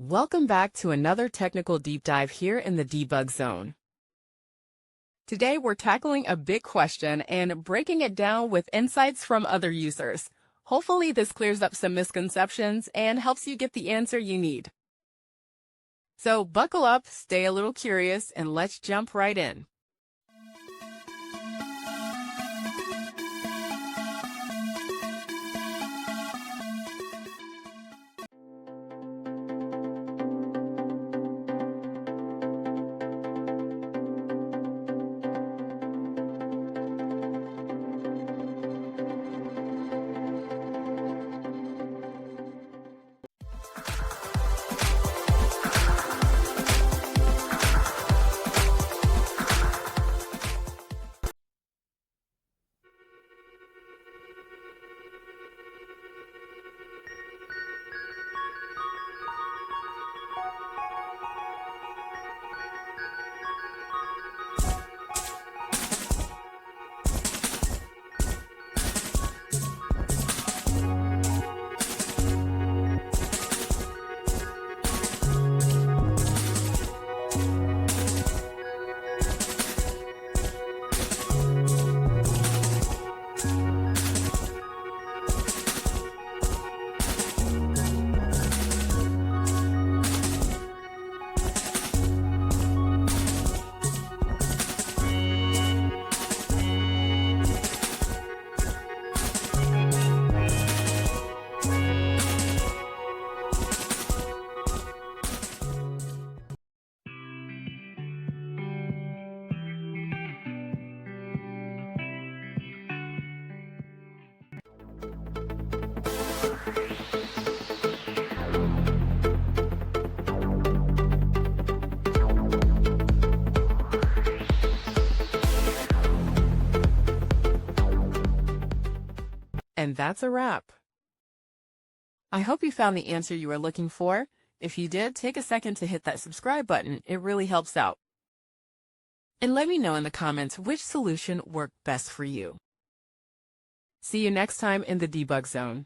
Welcome back to another technical deep dive here in the debug zone. Today we're tackling a big question and breaking it down with insights from other users. Hopefully this clears up some misconceptions and helps you get the answer you need. So buckle up, stay a little curious, and let's jump right in. And that's a wrap. I hope you found the answer you were looking for. If you did, take a second to hit that subscribe button. It really helps out. And let me know in the comments which solution worked best for you. See you next time in the debug zone.